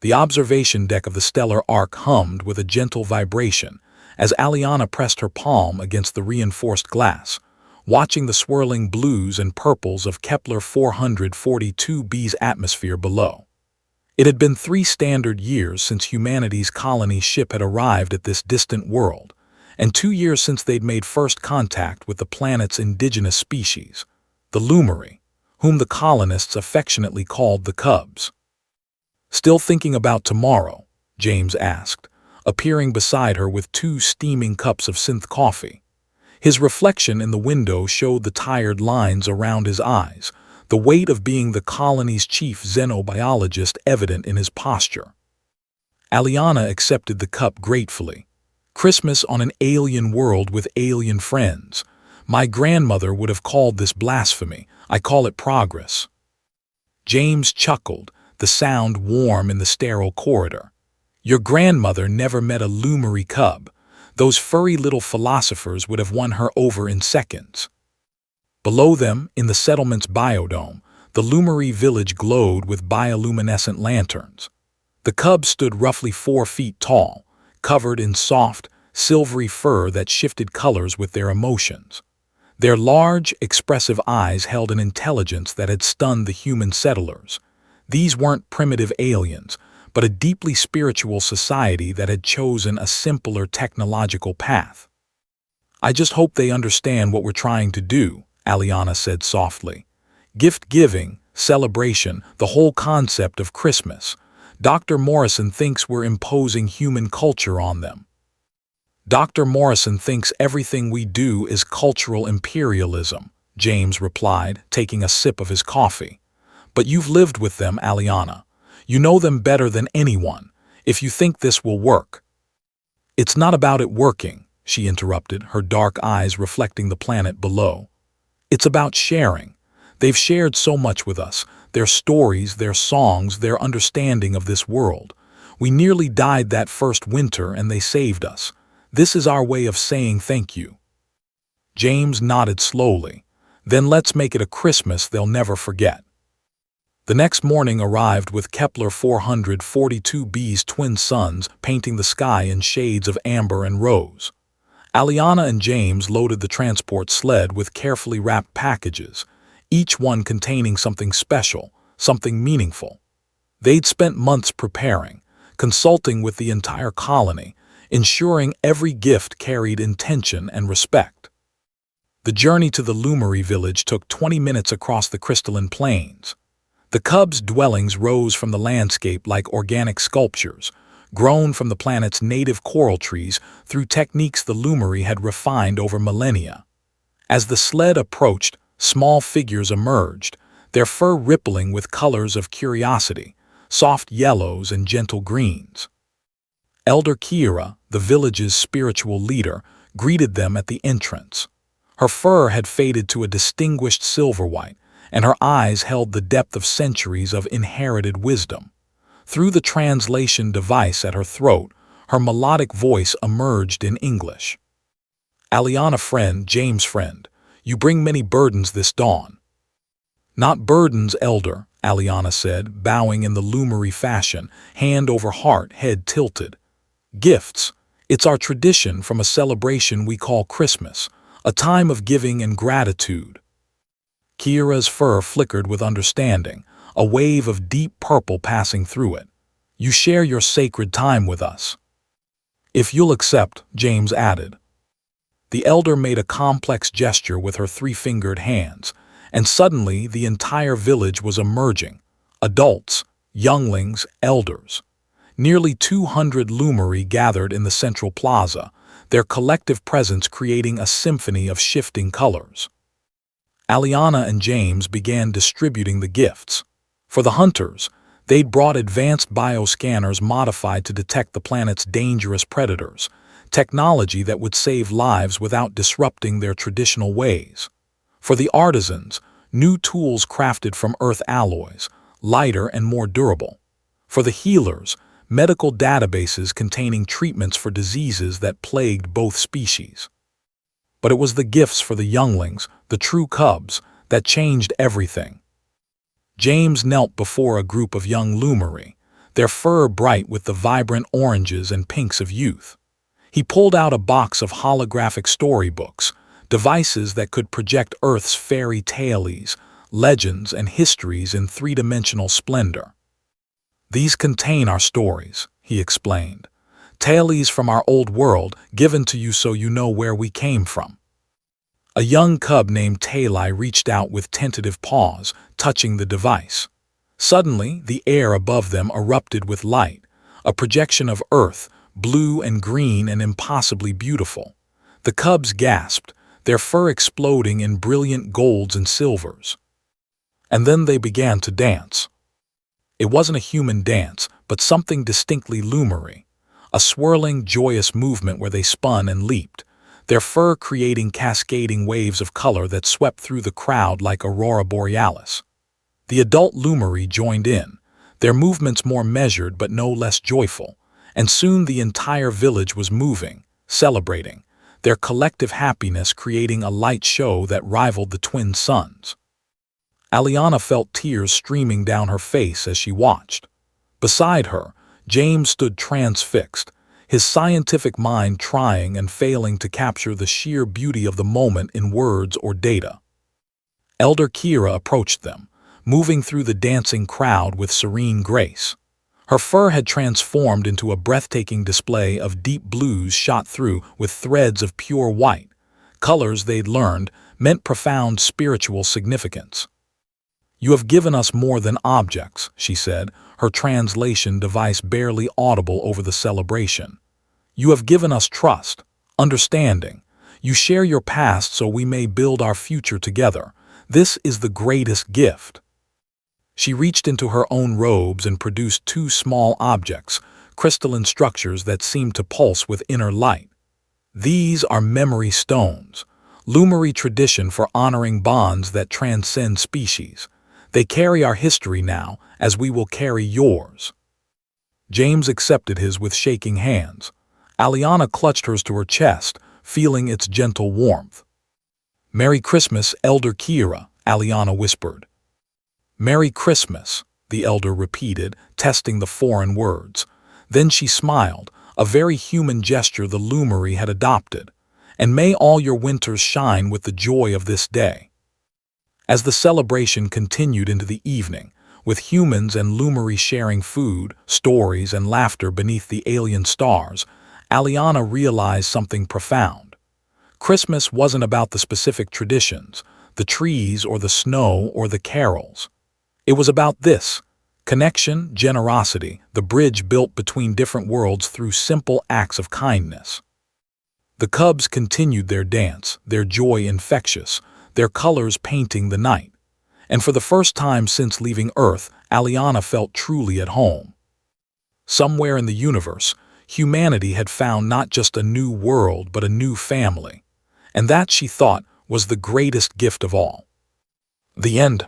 The observation deck of the stellar arc hummed with a gentle vibration as Aliana pressed her palm against the reinforced glass, watching the swirling blues and purples of Kepler 442b's atmosphere below. It had been 3 standard years since humanity's colony ship had arrived at this distant world, and 2 years since they'd made first contact with the planet's indigenous species, the Lumari, whom the colonists affectionately called the Cubs. "Still thinking about tomorrow?" James asked, appearing beside her with 2 steaming cups of synth coffee. His reflection in the window showed the tired lines around his eyes, the weight of being the colony's chief xenobiologist evident in his posture. Aliana accepted the cup gratefully. "Christmas on an alien world with alien friends. My grandmother would have called this blasphemy. I call it progress." James chuckled, the sound warm in the sterile corridor. "Your grandmother never met a Lumari cub. Those furry little philosophers would have won her over in seconds." Below them, in the settlement's biodome, the Lumari village glowed with bioluminescent lanterns. The cubs stood roughly 4 feet tall, covered in soft, silvery fur that shifted colors with their emotions. Their large, expressive eyes held an intelligence that had stunned the human settlers. These weren't primitive aliens, but a deeply spiritual society that had chosen a simpler technological path. "I just hope they understand what we're trying to do," Aliana said softly. "Gift-giving, celebration, the whole concept of Christmas. Dr. Morrison thinks we're imposing human culture on them." "Dr. Morrison thinks everything we do is cultural imperialism," James replied, taking a sip of his coffee. "But you've lived with them, Aliana. You know them better than anyone. If you think this will work—" "It's not about it working," she interrupted, her dark eyes reflecting the planet below. "It's about sharing. They've shared so much with us, their stories, their songs, their understanding of this world. We nearly died that first winter and they saved us. This is our way of saying thank you." James nodded slowly. "Then let's make it a Christmas they'll never forget." The next morning arrived with Kepler 442b's twin suns painting the sky in shades of amber and rose. Aliana and James loaded the transport sled with carefully wrapped packages, each one containing something special, something meaningful. They'd spent months preparing, consulting with the entire colony, ensuring every gift carried intention and respect. The journey to the Lumari village took 20 minutes across the crystalline plains. The cubs' dwellings rose from the landscape like organic sculptures, grown from the planet's native coral trees through techniques the Lumari had refined over millennia. As the sled approached, small figures emerged, their fur rippling with colors of curiosity, soft yellows and gentle greens. Elder Kira, the village's spiritual leader, greeted them at the entrance. Her fur had faded to a distinguished silver white, and her eyes held the depth of centuries of inherited wisdom. Through the translation device at her throat, her melodic voice emerged in English. "Aliana friend, James friend, you bring many burdens this dawn." "Not burdens, Elder," Aliana said, bowing in the Lumari fashion, hand over heart, head tilted. "Gifts. It's our tradition from a celebration we call Christmas, a time of giving and gratitude." Kira's fur flickered with understanding, a wave of deep purple passing through it. "You share your sacred time with us." "If you'll accept," James added. The elder made a complex gesture with her 3-fingered hands, and suddenly the entire village was emerging. Adults, younglings, elders. Nearly 200 Lumari gathered in the central plaza, their collective presence creating a symphony of shifting colors. Aliana and James began distributing the gifts. For the hunters, they'd brought advanced bioscanners modified to detect the planet's dangerous predators, technology that would save lives without disrupting their traditional ways. For the artisans, new tools crafted from earth alloys, lighter and more durable. For the healers, medical databases containing treatments for diseases that plagued both species. But it was the gifts for the younglings, the true cubs, that changed everything. James knelt before a group of young Lumari, their fur bright with the vibrant oranges and pinks of youth. He pulled out a box of holographic storybooks, devices that could project Earth's fairy tales, legends, and histories in three-dimensional splendor. "These contain our stories," he explained. "Tales from our old world, given to you so you know where we came from." A young cub named Talai reached out with tentative paws, touching the device. Suddenly, the air above them erupted with light, a projection of Earth, blue and green and impossibly beautiful. The cubs gasped, their fur exploding in brilliant golds and silvers. And then they began to dance. It wasn't a human dance, but something distinctly Lumery, a swirling, joyous movement where they spun and leaped, their fur creating cascading waves of color that swept through the crowd like aurora borealis. The adult Lumery joined in, their movements more measured but no less joyful, and soon the entire village was moving, celebrating, their collective happiness creating a light show that rivaled the twin suns. Aliana felt tears streaming down her face as she watched. Beside her, James stood transfixed, his scientific mind trying and failing to capture the sheer beauty of the moment in words or data. Elder Kira approached them, moving through the dancing crowd with serene grace. Her fur had transformed into a breathtaking display of deep blues shot through with threads of pure white, colors they'd learned meant profound spiritual significance. "You have given us more than objects," she said, her translation device barely audible over the celebration. "You have given us trust, understanding. You share your past so we may build our future together. This is the greatest gift." She reached into her own robes and produced two small objects, crystalline structures that seemed to pulse with inner light. "These are memory stones, Lumery tradition for honoring bonds that transcend species. They carry our history now, as we will carry yours." James accepted his with shaking hands. Aliana clutched hers to her chest, feeling its gentle warmth. "Merry Christmas, Elder Kira," Aliana whispered. "Merry Christmas," the elder repeated, testing the foreign words. Then she smiled, a very human gesture the Lumery had adopted. "And may all your winters shine with the joy of this day." As the celebration continued into the evening, with humans and Lumery sharing food, stories, and laughter beneath the alien stars, Aliana realized something profound. Christmas wasn't about the specific traditions, the trees or the snow or the carols. It was about this: connection, generosity, the bridge built between different worlds through simple acts of kindness. The cubs continued their dance, their joy infectious, their colors painting the night. And for the first time since leaving Earth, Aliana felt truly at home. Somewhere in the universe, humanity had found not just a new world but a new family. And that, she thought, was the greatest gift of all. The end.